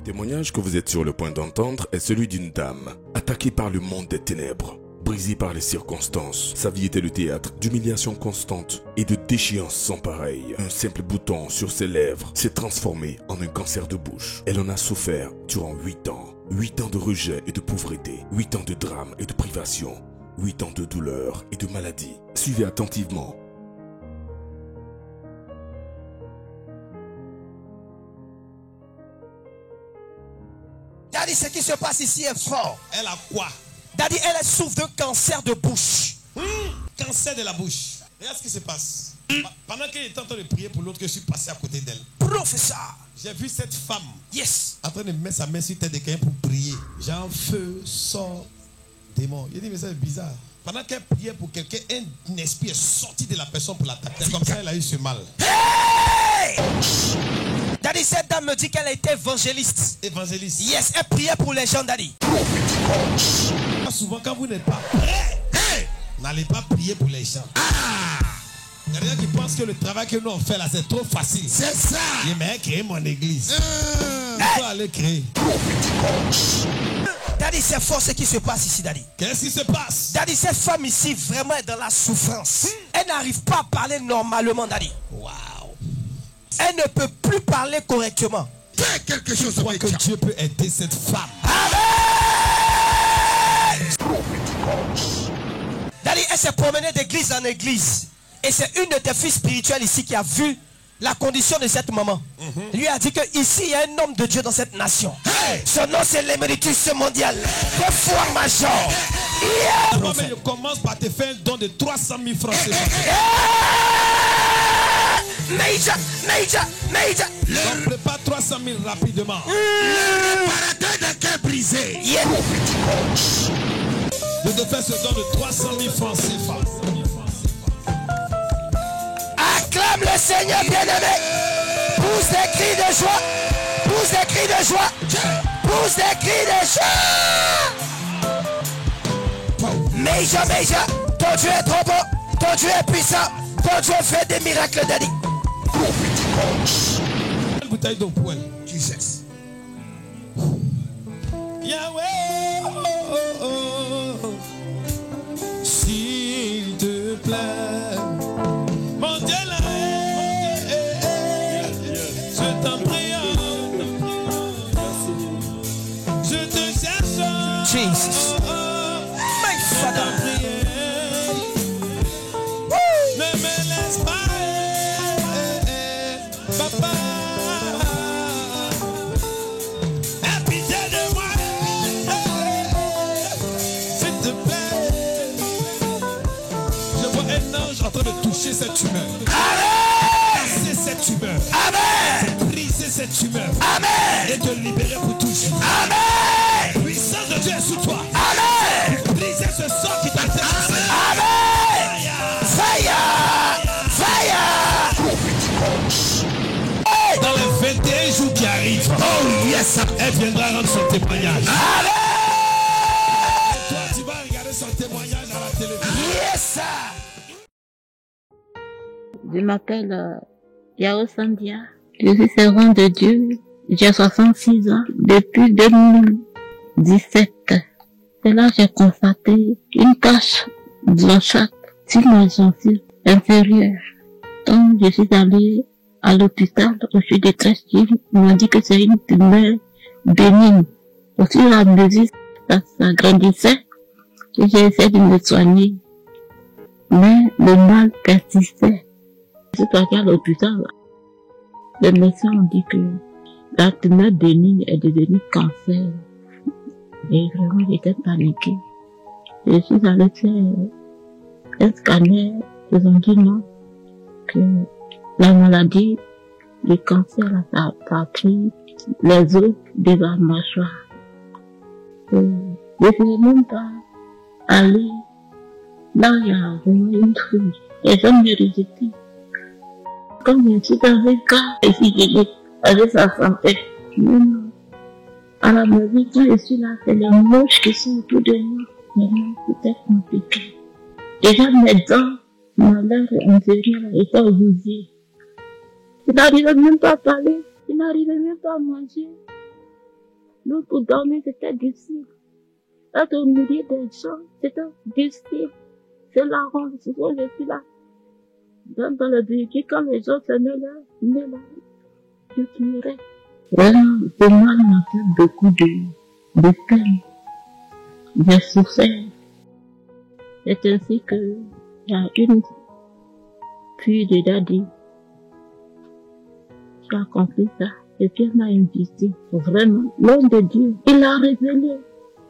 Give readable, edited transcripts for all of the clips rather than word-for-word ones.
témoignage que vous êtes sur le point d'entendre est celui d'une dame, attaquée par le monde des ténèbres, brisée par les circonstances. Sa vie était le théâtre d'humiliations constantes et de déchéances sans pareil. Un simple bouton sur ses lèvres s'est transformé en un cancer de bouche. Elle en a souffert durant 8 ans. 8 ans de rejet et de pauvreté, 8 ans de drame et de privation, 8 ans de douleur et de maladie. Suivez attentivement. Daddy, ce qui se passe ici est fort. Elle a quoi? Daddy, elle souffre d'un cancer de bouche. Cancer de la bouche. Regarde ce qui se passe. Pendant qu'elle était en train de prier pour l'autre, que je suis passé à côté d'elle. Professeur. J'ai vu cette femme Yes. en train de mettre sa main sur tête de quelqu'un pour prier. Genre feu, sort, démon. Il dit mais c'est bizarre. Pendant qu'elle priait pour quelqu'un, un esprit est sorti de la personne pour l'attaquer. Comme ça, elle a eu ce mal. Hey! Daddy, cette dame me dit qu'elle a été évangéliste. Évangéliste. Yes, elle priait pour les gens, Daddy. Souvent, quand vous n'êtes pas prêt, n'allez pas prier pour les gens. Il y a des gens qui pensent que le travail que nous on fait là, c'est trop facile. C'est ça. J'aimerais créer mon église. Il faut aller créer. Daddy, c'est fort ce qui se passe ici, Daddy. Qu'est-ce qui se passe? Daddy, cette femme ici vraiment est dans la souffrance. Elle n'arrive pas à parler normalement, Daddy. Waouh. Elle ne peut plus parler correctement. Fais quelque chose. Je crois que Dieu peut aider cette femme. Amen. Daddy, elle s'est promenée d'église en église. Et c'est une de tes filles spirituelles ici qui a vu la condition de cette maman. Lui a dit que ici il y a un homme de Dieu dans cette nation. Son nom c'est l'éméritus mondial. De foi major. Moi, mais je commence par te faire un don de 300 000 francs. Major. On prépare 300 000 rapidement. Le réparateur de cœur brisé. Je te fais ce don de 300 000 francs CFA. Acclame le Seigneur bien-aimé. Pousse des cris de joie. Pousse des cris de joie. Pousse des cris de joie. Major. Ton Dieu est trop beau. Ton Dieu est puissant. Ton Dieu fait des miracles, Daddy. Quelle bouteille d'eau pour elle? Jesus. Yahweh, s'il te plaît, mon Dieu là, je t'en prie, je te cherche, Jesus. My Father. Ne me laisse pas, papa. Aie pitié de moi, s'il te plaît. Je vois un ange en train de toucher cette humeur. Amen. Briser cette humeur. Amen. Briser cette humeur. Amen. Et te libérer pour toujours. Amen. Puissance de Dieu est sous toi. Amen. Briser ce sort qui t'a été lancé. Amen. Fire. Dans les 21 jours qui arrivent, oh yes, elle viendra rendre son témoignage. Amen. Et toi, tu vas regarder son témoignage à la télévision. Yes, sir. Je m'appelle Yao Sandia. Je suis servante de Dieu. J'ai 66 ans. Depuis 2017, c'est là que j'ai constaté une tache blanchâtre sur ma gencive inférieure. Donc, je suis allée à l'hôpital où je suis de Trècheville. Ils m'ont dit que c'est une tumeur bénigne. Au fur et à mesure, ça grandissait et j'ai essayé de me soigner. Mais le mal persistait. Je suis allée à l'hôpital. Les médecins ont dit que la tumeur bénigne est devenue cancer. Et vraiment, j'étais paniquée. Je suis allée faire un scanner. Ils ont dit non, que la maladie, le cancer, ça a pris les os de la mâchoire. Je ne suis même pas allée là où il y a vraiment une fille. Les gens me rejetaient. Comme je suis dans un cas, et si je dis, avec sa santé, non. À la maison, quand je suis là, c'est les moches qui sont autour de moi. Maintenant, c'est compliqué. Déjà, mes dents, ma lèvre inférieure était bousillée. Je n'arrivais même pas à parler. Je n'arrivais même pas à manger. Nous, pour dormir, c'était difficile. Être au milieu des gens, c'était difficile. C'est la ronde, souvent je suis là. Dans le véhicule, quand les gens se mettent là, je pleurais. Vraiment, pour moi, il m'a fait beaucoup de peine. J'ai souffert. C'est ainsi que il y a une fille de Daddy qui a compris ça. Et puis elle m'a invité. Vraiment, l'homme de Dieu, il a révélé.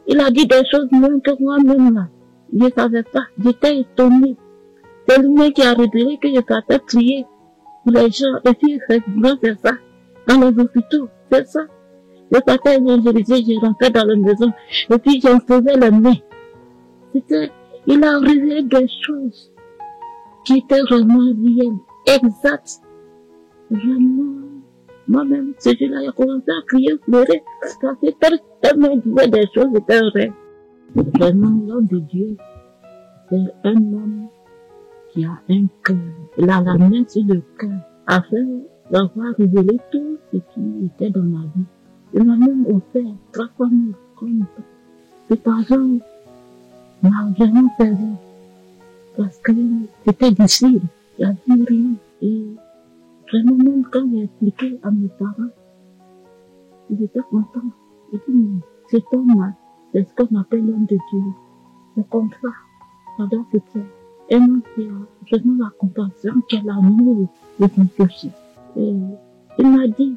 Il a dit des choses même que moi-même là. Je ne savais pas. J'étais étonnée. C'est lui-même qui a révélé que je partais prier pour les gens. Et puis effectivement, c'est ça. Dans les hôpitaux, c'est ça. Je partais évangéliser, je rentrais dans la maison. Et puis j'en faisais les mains. Il a révélé des choses qui étaient vraiment réelles, exactes. Vraiment, moi-même, ce jour-là, j'ai commencé à crier, pleurer, parce que tellement disait des choses étaient vraies. Vraiment, l'homme de Dieu, c'est un homme qui a un cœur. Il a la main sur le cœur, afin d'avoir révélé tout ce qui était dans ma vie. Il m'a même offert 3 fois mieux comme ça. Cet argent m'a vraiment perdu. Parce que c'était difficile. Il n'y avait rien. Et vraiment, même quand j'ai expliqué à mes parents, ils étaient contents. Ils disent, mais cet homme-là, c'est ce qu'on appelle l'homme de Dieu. C'est comme ça. Ça doit se faire. Et moi, qui a vraiment la compassion, qui a l'amour de son péché. Et il m'a dit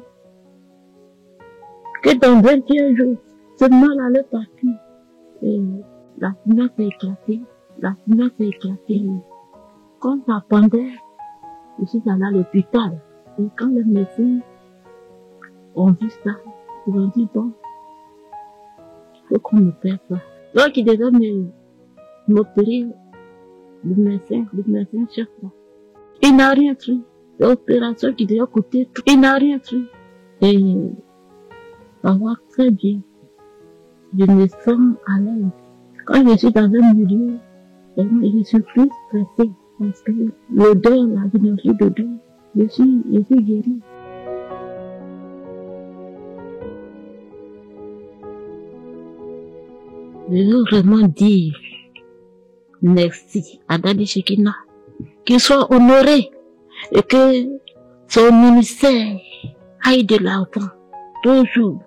que dans 21 jours, ce mal allait partir. Et la fumée s'est éclatée. La fumée s'est éclatée. Quand ça pendait, je suis allée à l'hôpital. Et quand les médecins ont vu ça, ils ont dit, bon, il faut qu'on me fasse ça. Donc, ils devaient m'opérer, le médecin chef là. Il n'a rien pris. L'opération qui devait coûter tout. Il n'a rien pris. Et ça va très bien. Je me sens à l'aise. Quand je suis dans un milieu, je suis plus stressée. Parce que l'odeur, la énergie d'odeur, je suis guérie. Je veux vraiment dire merci à Daddy Shekinah, qu'il soit honoré et que son ministère aille de l'avant, toujours,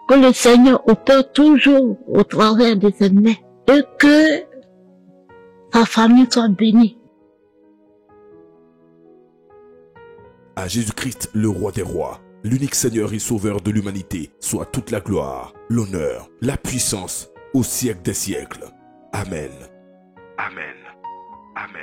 que le Seigneur opère toujours au travers de ses mains et que sa famille soit bénie. À Jésus-Christ, le roi des rois, l'unique Seigneur et Sauveur de l'humanité, soit toute la gloire, l'honneur, la puissance, au siècle des siècles. Amen. Amen. Amen.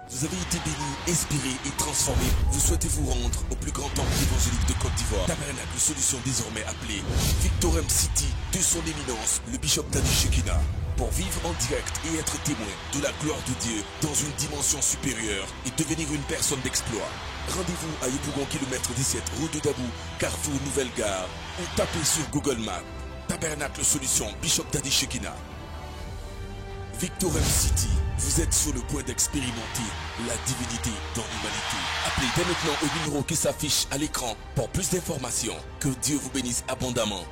Vous avez été bénis, inspirés et transformés. Vous souhaitez vous rendre au plus grand temple évangélique de Côte d'Ivoire. Tabernacle Solution désormais appelé Victorum City de son éminence, le bishop Daddy Shekinah. Pour vivre en direct et être témoin de la gloire de Dieu dans une dimension supérieure et devenir une personne d'exploit. Rendez-vous à Yopougon km 17, route de Dabou, Carrefour Nouvelle Gare, ou tapez sur Google Maps Tabernacle Solution Bishop Daddy Shekinah. Victorum City, vous êtes sur le point d'expérimenter la divinité dans l'humanité. Appelez dès maintenant au numéro qui s'affiche à l'écran pour plus d'informations. Que Dieu vous bénisse abondamment.